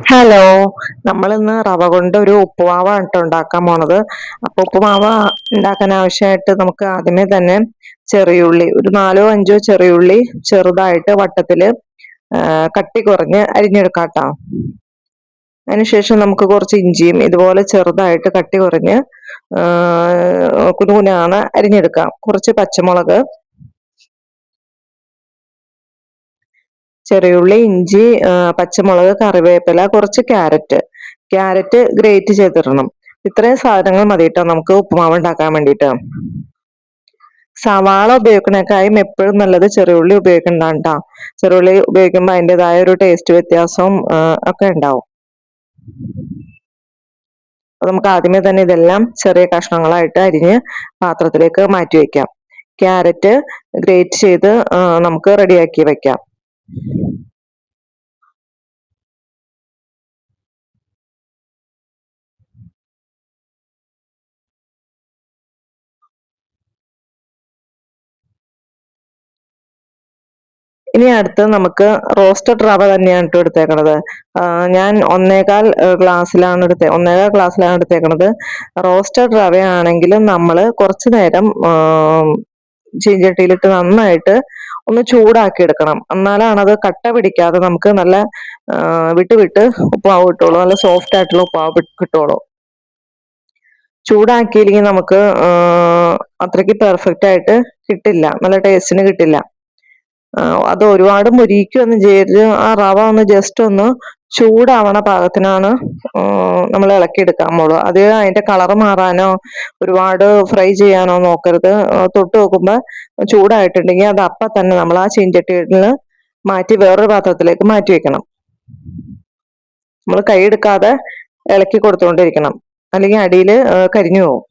Hello, നമ്മളിന്ന് റവ കൊണ്ട് ഒരു ഉപ്പുമാവാണ് ട്ടോ ഉണ്ടാക്കാൻ പോണത്. അപ്പൊ ഉപ്പുമാവ് ഉണ്ടാക്കാൻ ആവശ്യമായിട്ട് നമുക്ക് ആദ്യമേ തന്നെ ചെറിയുള്ളി ഒരു 4 5 ചെറിയുള്ളി ചെറുതായിട്ട് വട്ടത്തില് കട്ടി കുറഞ്ഞ് അരിഞ്ഞെടുക്കാട്ടോ. അതിനുശേഷം നമുക്ക് കുറച്ച് ഇഞ്ചിയും ഇതുപോലെ ചെറുതായിട്ട് കട്ടി കുറഞ്ഞ് കുനുകുനാന്ന് അരിഞ്ഞെടുക്കാം. കുറച്ച് പച്ചമുളക്, ചെറിയുള്ളി, ഇഞ്ചി, പച്ചമുളക്, കറിവേപ്പില, കുറച്ച് ക്യാരറ്റ് ഗ്രേറ്റ് ചെയ്തിടണം. ഇത്രയും സാധനങ്ങൾ മതി കേട്ടോ നമുക്ക് ഉപ്പുമാവ് ഉണ്ടാക്കാൻ വേണ്ടിയിട്ട്. സവാള ഉപയോഗിക്കണേക്കാളും എപ്പോഴും നല്ലത് ചെറിയുള്ളി ഉപയോഗിക്കുന്നതാണ് ട്ടോ. ചെറിയുള്ളി ഉപയോഗിക്കുമ്പോൾ അതിൻ്റെതായ ഒരു ടേസ്റ്റ് വ്യത്യാസവും ഒക്കെ ഉണ്ടാവും. അപ്പൊ നമുക്ക് ആദ്യമേ തന്നെ ഇതെല്ലാം ചെറിയ കഷ്ണങ്ങളായിട്ട് അരിഞ്ഞ് പാത്രത്തിലേക്ക് മാറ്റി വെക്കാം. ക്യാരറ്റ് ഗ്രേറ്റ് ചെയ്ത് നമുക്ക് റെഡിയാക്കി വെക്കാം. ഇനി അടുത്ത് നമുക്ക് റോസ്റ്റഡ് റവ തന്നെയാണ് ഇട്ട് എടുത്തേക്കണത്. ഞാൻ ഒന്നേകാൽ ഗ്ലാസ്സിലാണ് എടുത്തേക്കണത്. റോസ്റ്റഡ് റവയാണെങ്കിലും നമ്മൾ കുറച്ചു നേരം ചീഞ്ചട്ടിയിലിട്ട് നന്നായിട്ട് ഒന്ന് ചൂടാക്കി എടുക്കണം. എന്നാലാണ് അത് കട്ട പിടിക്കാതെ നമുക്ക് നല്ല വിട്ട് വിട്ട് ഉപ്പാവ് കിട്ടുള്ളൂ. നല്ല സോഫ്റ്റ് ആയിട്ടുള്ള ഉപ്പാവ് കിട്ടുള്ളൂ. ചൂടാക്കിയില്ലെങ്കിൽ നമുക്ക് അത്രയ്ക്ക് പെർഫെക്റ്റ് ആയിട്ട് കിട്ടില്ല, നല്ല ടേസ്റ്റിന് കിട്ടില്ല. അത് ഒരുപാട് മുരിക്കൊന്നും ചെയ്യരുത്. ആ റവ ഒന്ന് ജസ്റ്റ് ഒന്ന് ചൂടാവണ പാകത്തിനാണ് നമ്മൾ ഇളക്കിയെടുക്കാൻ പോളൂ. അത് അതിന്റെ കളർ മാറാനോ ഒരുപാട് ഫ്രൈ ചെയ്യാനോ നോക്കരുത്. തൊട്ട് നോക്കുമ്പോൾ ചൂടായിട്ടുണ്ടെങ്കിൽ അത് അപ്പം തന്നെ നമ്മൾ ആ ചീഞ്ചട്ടിയിൽ നിന്ന് മാറ്റി വേറൊരു പാത്രത്തിലേക്ക് മാറ്റി വെക്കണം. നമ്മൾ കൈ എടുക്കാതെ ഇളക്കി കൊടുത്തുകൊണ്ടിരിക്കണം, അല്ലെങ്കിൽ അടിയിൽ കരിഞ്ഞു പോകും.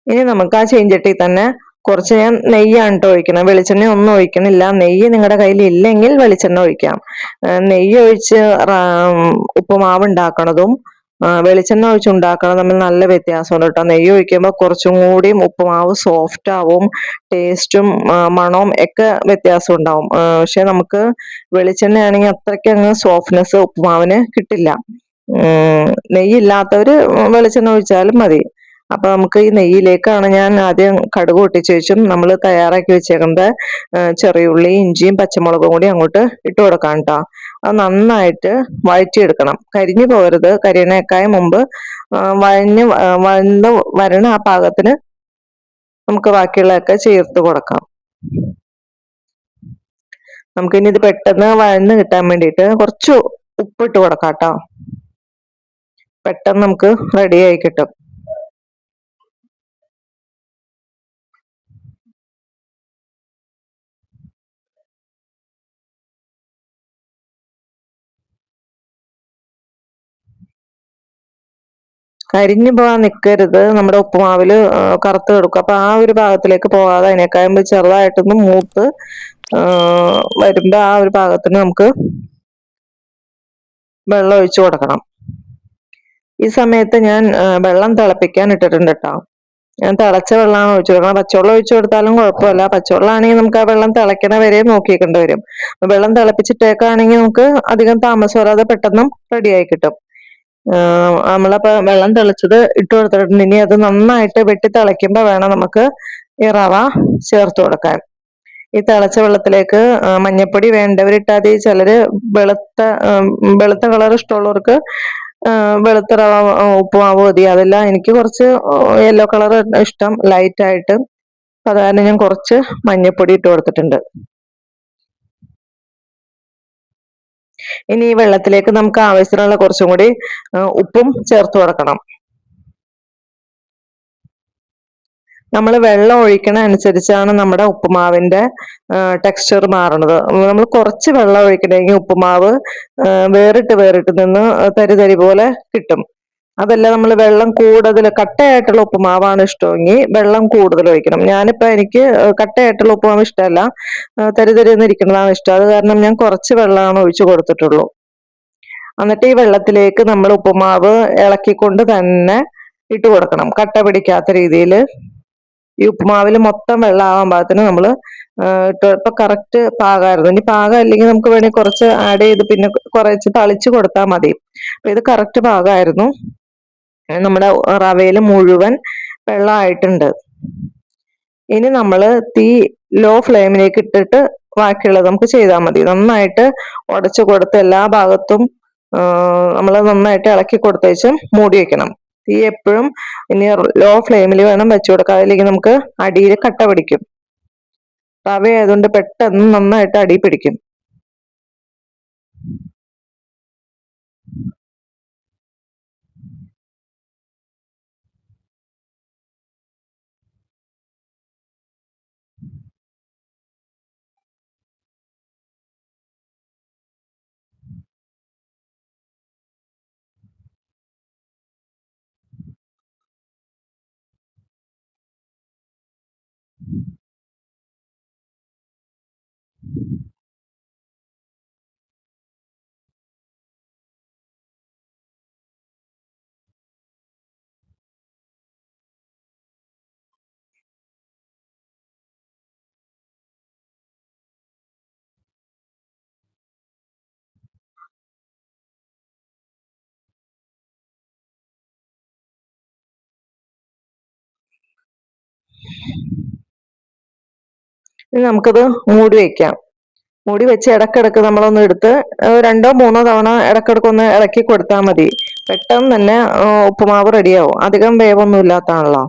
ഇനി നമുക്ക് ആ ചീഞ്ചട്ടി തന്നെ കുറച്ച് ഞാൻ നെയ്യാണ് ട്ടോ ഒഴിക്കണം. വെളിച്ചെണ്ണ ഒന്നും ഒഴിക്കണില്ല. നെയ്യ് നിങ്ങളുടെ കയ്യിൽ ഇല്ലെങ്കിൽ വെളിച്ചെണ്ണ ഒഴിക്കാം. നെയ്യ് ഒഴിച്ച് ഉപ്പുമാവ് ഉണ്ടാക്കണതും വെളിച്ചെണ്ണ ഒഴിച്ച് ഉണ്ടാക്കണം തമ്മിൽ നല്ല വ്യത്യാസമുണ്ട് കേട്ടോ. നെയ്യ് ഒഴിക്കുമ്പോൾ കുറച്ചും കൂടി ഉപ്പുമാവ് സോഫ്റ്റ് ആവും, ടേസ്റ്റും മണവും ഒക്കെ വ്യത്യാസം ഉണ്ടാവും. പക്ഷെ നമുക്ക് വെളിച്ചെണ്ണ ആണെങ്കിൽ അത്രയ്ക്ക് അങ്ങ് സോഫ്റ്റ്നെസ് ഉപ്പുമാവിന് കിട്ടില്ല. നെയ്യില്ലാത്തവര് വെളിച്ചെണ്ണ ഒഴിച്ചാലും മതി. അപ്പൊ നമുക്ക് ഈ നെയ്യിലേക്കാണ് ഞാൻ ആദ്യം കടുക് പൊട്ടിച്ച് വെച്ചും നമ്മൾ തയ്യാറാക്കി വെച്ചേക്കുന്നത് ചെറിയുള്ളി, ഇഞ്ചിയും പച്ചമുളകും കൂടി അങ്ങോട്ട് ഇട്ട് കൊടുക്കാം കേട്ടോ. അത് നന്നായിട്ട് വഴറ്റിയെടുക്കണം. കരിഞ്ഞു പോകരുത്. കരിയണേക്കായ മുമ്പ് വഴന്ന് വരണ ആ പാകത്തിന് നമുക്ക് ബാക്കിയുള്ളതൊക്കെ ചേർത്ത് കൊടുക്കാം. നമുക്കിനി ഇത് പെട്ടെന്ന് വഴന്ന് കിട്ടാൻ വേണ്ടിയിട്ട് കുറച്ച് ഉപ്പിട്ട് കൊടുക്കാം കേട്ടോ. പെട്ടെന്ന് നമുക്ക് റെഡി ആയി കിട്ടും. കരിഞ്ഞു പോകാൻ നിൽക്കരുത്. നമ്മുടെ ഉപ്പുമാവില് കറുത്ത് കിടക്കും. അപ്പൊ ആ ഒരു ഭാഗത്തിലേക്ക് പോകാതെ അതിനേക്കാളും ചെറുതായിട്ടൊന്ന് മൂത്ത് വരുമ്പോ ആ ഒരു ഭാഗത്തിന് നമുക്ക് വെള്ളം ഒഴിച്ചു കൊടുക്കണം. ഈ സമയത്ത് ഞാൻ വെള്ളം തിളപ്പിക്കാൻ ഇട്ടിട്ടുണ്ട് കേട്ടോ. ഞാൻ തിളച്ച വെള്ളമാണ് ഒഴിച്ചു കൊടുക്കണം. പച്ചവെള്ളം ഒഴിച്ചു കൊടുത്താലും കുഴപ്പമില്ല. പച്ചവെള്ളമാണെങ്കിൽ നമുക്ക് ആ വെള്ളം തിളയ്ക്കണ വരെ നോക്കിക്കേണ്ടി വരും. വെള്ളം തിളപ്പിച്ചിട്ടേക്കാണെങ്കിൽ നമുക്ക് അധികം താമസം വരാതെ പെട്ടെന്ന് റെഡിയായി കിട്ടും. നമ്മളപ്പോ വെള്ളം തിളച്ചത് ഇട്ട് കൊടുത്തിട്ടുണ്ട്. ഇനി അത് നന്നായിട്ട് വെട്ടി തിളയ്ക്കുമ്പോ വേണം നമുക്ക് ഈ റവ ചേർത്ത് കൊടുക്കാൻ. ഈ തിളച്ച വെള്ളത്തിലേക്ക് മഞ്ഞപ്പൊടി വേണ്ടവരിട്ടാൽ മതി. ചിലര് വെളുത്ത കളർ ഇഷ്ടമുള്ളവർക്ക് വെളുത്ത റവ ഉപ്പുമാവ് മതി. അതല്ല, എനിക്ക് കുറച്ച് യെല്ലോ കളർ ഇഷ്ടം, ലൈറ്റ് ആയിട്ട്. അത് കാരണം ഞാൻ കുറച്ച് മഞ്ഞപ്പൊടി ഇട്ട് കൊടുത്തിട്ടുണ്ട്. ഇനി ഈ വെള്ളത്തിലേക്ക് നമുക്ക് ആവശ്യത്തിനുള്ള കുറച്ചും കൂടി ഉപ്പും ചേർത്ത് കൊടുക്കണം. നമ്മൾ വെള്ളം ഒഴിക്കണ അനുസരിച്ചാണ് നമ്മുടെ ഉപ്പുമാവിന്റെ ടെക്സ്ചർ മാറുന്നത്. നമ്മൾ കുറച്ച് വെള്ളം ഒഴിക്കണമെങ്കിൽ ഉപ്പുമാവ് വേറിട്ട് നിന്ന് തരി തരി പോലെ കിട്ടും. അതല്ല നമ്മൾ വെള്ളം കൂടുതൽ കട്ടയായിട്ടുള്ള ഉപ്പുമാവാണ് ഇഷ്ടമെങ്കിൽ വെള്ളം കൂടുതൽ ഒഴിക്കണം. ഞാനിപ്പോ എനിക്ക് കട്ടയായിട്ടുള്ള ഉപ്പുമാവ് ഇഷ്ടമല്ല, തരിതരിന്നിരിക്കുന്നതാണ് ഇഷ്ടം. അത് കാരണം ഞാൻ കുറച്ച് വെള്ളമാണ് ഒഴിച്ചു കൊടുത്തിട്ടുള്ളൂ. എന്നിട്ട് ഈ വെള്ളത്തിലേക്ക് നമ്മൾ ഉപ്പുമാവ് ഇളക്കിക്കൊണ്ട് തന്നെ ഇട്ട് കൊടുക്കണം, കട്ട പിടിക്കാത്ത രീതിയിൽ. ഈ ഉപ്പുമാവിൽ മൊത്തം വെള്ളമാവാൻ പാകത്തിന് നമ്മൾ ഇപ്പൊ കറക്റ്റ് പാകമായിരുന്നു. ഇനി പാകം അല്ലെങ്കിൽ നമുക്ക് വേണമെങ്കിൽ കുറച്ച് ആഡ് ചെയ്ത് പിന്നെ കുറച്ച് തളിച്ചു കൊടുത്താൽ മതി. അപ്പൊ ഇത് കറക്റ്റ് പാകമായിരുന്നു. നമ്മുടെ റവയിൽ മുഴുവൻ വെള്ളമായിട്ടുണ്ട്. ഇനി നമ്മൾ തീ ലോ ഫ്ലെയിമിലേക്ക് ഇട്ടിട്ട് ബാക്കിയുള്ളത് നമുക്ക് ചെയ്താൽ മതി. നന്നായിട്ട് ഉടച്ചു കൊടുത്ത് എല്ലാ ഭാഗത്തും നമ്മൾ നന്നായിട്ട് ഇളക്കി കൊടുത്തേച്ച് മൂടി വെക്കണം. തീ എപ്പോഴും ഇനി ലോ ഫ്ലെയിമിൽ വേണം വെച്ചു കൊടുക്കാൻ, അല്ലെങ്കിൽ നമുക്ക് അടിയിൽ കട്ട പിടിക്കും. റവ ആയതുകൊണ്ട് പെട്ടെന്ന് നന്നായിട്ട് അടി പിടിക്കും. ഇനി നമുക്കത് മൂടി വെക്കാം. മൂടി വെച്ച് ഇടക്കിടക്ക് നമ്മളൊന്ന് എടുത്ത് രണ്ടോ മൂന്നോ തവണ ഇടക്കിടക്ക് ഒന്ന് ഇളക്കി കൊടുത്താൽ മതി. പെട്ടെന്ന് തന്നെ ഉപ്പുമാവ് റെഡിയാവും. അധികം വേവൊന്നും ഇല്ലാത്താണല്ലോ.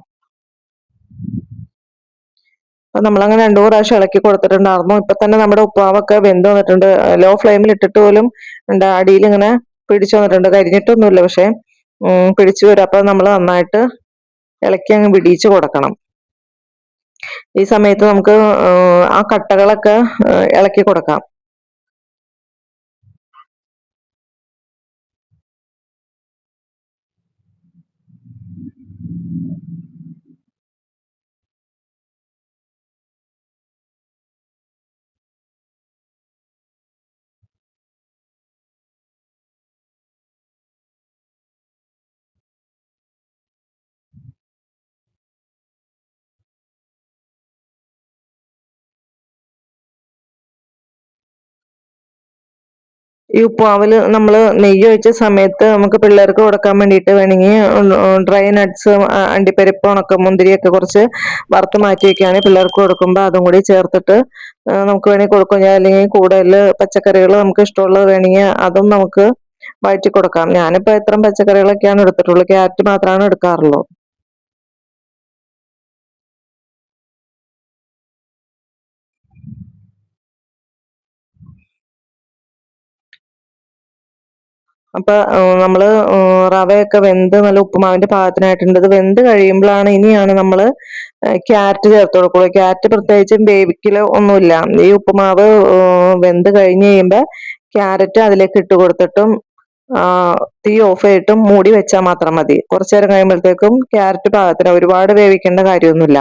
അപ്പൊ നമ്മളങ്ങനെ രണ്ടു മൂന്ന് പ്രാവശ്യം ഇളക്കി കൊടുത്തിട്ടുണ്ടായിരുന്നു. ഇപ്പൊ തന്നെ നമ്മുടെ ഉപ്പുമാവൊക്കെ വെന്ത് വന്നിട്ടുണ്ട്. ലോ ഫ്ലെയിമിൽ ഇട്ടിട്ട് പോലും അടിയിൽ ഇങ്ങനെ പിടിച്ചു വന്നിട്ടുണ്ട്. കരിഞ്ഞിട്ടൊന്നുമില്ല, പക്ഷെ പിടിച്ചു വരും. അപ്പൊ നമ്മൾ നന്നായിട്ട് ഇളക്കി അങ്ങ് പിടിച്ചു കൊടുക്കണം. ഈ സമയത്ത് നമുക്ക് ആ കട്ടകളൊക്കെ ഇളക്കി കൊടുക്കാം. ഈ ഉപ്പുമാവില് നമ്മള് നെയ്യ് ഒഴിച്ച സമയത്ത് നമുക്ക് പിള്ളേർക്ക് കൊടുക്കാൻ വേണ്ടിയിട്ട് വേണമെങ്കിൽ ഡ്രൈ നട്ട്സ്, അണ്ടിപ്പരിപ്പ്, ഉണക്കമുന്തിരിയൊക്കെ കുറച്ച് വറുത്ത് മാറ്റി വെക്കുകയാണെങ്കിൽ പിള്ളേർക്ക് കൊടുക്കുമ്പോൾ അതും കൂടി ചേർത്തിട്ട് നമുക്ക് വേണമെങ്കിൽ കൊടുക്കും. അല്ലെങ്കിൽ കൂടുതൽ പച്ചക്കറികൾ നമുക്ക് ഇഷ്ടമുള്ളത് വേണമെങ്കിൽ അതും നമുക്ക് വഴറ്റി കൊടുക്കാം. ഞാനിപ്പോ ഇത്രയും പച്ചക്കറികളൊക്കെയാണ് എടുത്തിട്ടുള്ളൂ, ക്യാരറ്റ് മാത്രമാണ് എടുക്കാറുള്ളൂ. അപ്പൊ നമ്മള് റവയൊക്കെ വെന്ത് നല്ല ഉപ്പുമാവിന്റെ പാകത്തിനായിട്ടുണ്ട്. ഇത് വെന്ത് കഴിയുമ്പോഴാണ് ഇനിയാണ് നമ്മള് ക്യാരറ്റ് ചേർത്ത് കൊടുക്കുള്ളൂ. ക്യാരറ്റ് പ്രത്യേകിച്ചും വേവിക്കലോ ഒന്നുമില്ല. ഈ ഉപ്പുമാവ് വെന്ത് കഴിഞ്ഞ് കഴിയുമ്പോ ക്യാരറ്റ് അതിലേക്ക് ഇട്ട് കൊടുത്തിട്ടും തീ ഓഫ് ചെയ്തിട്ടും മൂടി വെച്ചാൽ മാത്രം മതി. കുറച്ചു നേരം കഴിയുമ്പോഴത്തേക്കും ക്യാരറ്റ് പാകത്തിന്, ഒരുപാട് വേവിക്കേണ്ട കാര്യമൊന്നുമില്ല.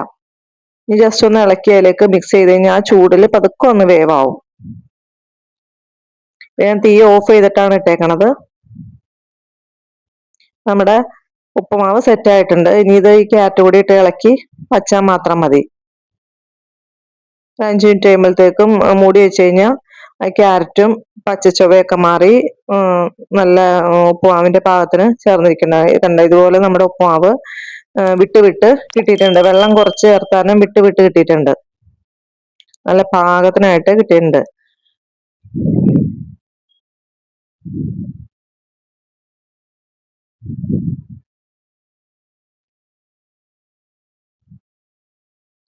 ഇനി ജസ്റ്റ് ഒന്ന് ഇളക്കി അതിലേക്ക് മിക്സ് ചെയ്ത് കഴിഞ്ഞാൽ ആ ചൂടിൽ പതുക്കെ ഒന്ന് വേവാവും. ഞാൻ തീ ഓഫ് ചെയ്തിട്ടാണ് ഇട്ടേക്കണത്. നമ്മുടെ ഉപ്പുമാവ് സെറ്റ് ആയിട്ടുണ്ട്. ഇനി ഇത് ഈ ക്യാരറ്റ് കൂടി ഇട്ട് ഇളക്കി വച്ചാൽ മാത്രം മതി. 5 മിനിറ്റ് കഴിയുമ്പോഴത്തേക്കും മൂടി വെച്ച് കഴിഞ്ഞാൽ ക്യാരറ്റും പച്ചച്ചുവയൊക്കെ മാറി നല്ല ഉപ്പുമാവിന്റെ പാകത്തിന് ചേർന്നിരിക്കുന്ന കണ്ട. ഇതുപോലെ നമ്മുടെ ഉപ്പുമാവ് വിട്ട് വിട്ട് കിട്ടിയിട്ടുണ്ട്. വെള്ളം കുറച്ച് ചേർത്താനും വിട്ട് വിട്ട് കിട്ടിയിട്ടുണ്ട്. നല്ല പാകത്തിനായിട്ട് കിട്ടിയിട്ടുണ്ട്.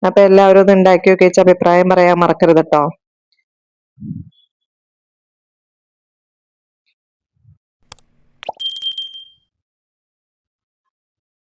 അപ്പൊ എല്ലാവരും ഒന്ന് ഉണ്ടാക്കി വെച്ച് അഭിപ്രായം പറയാൻ മറക്കരുത് കേട്ടോ.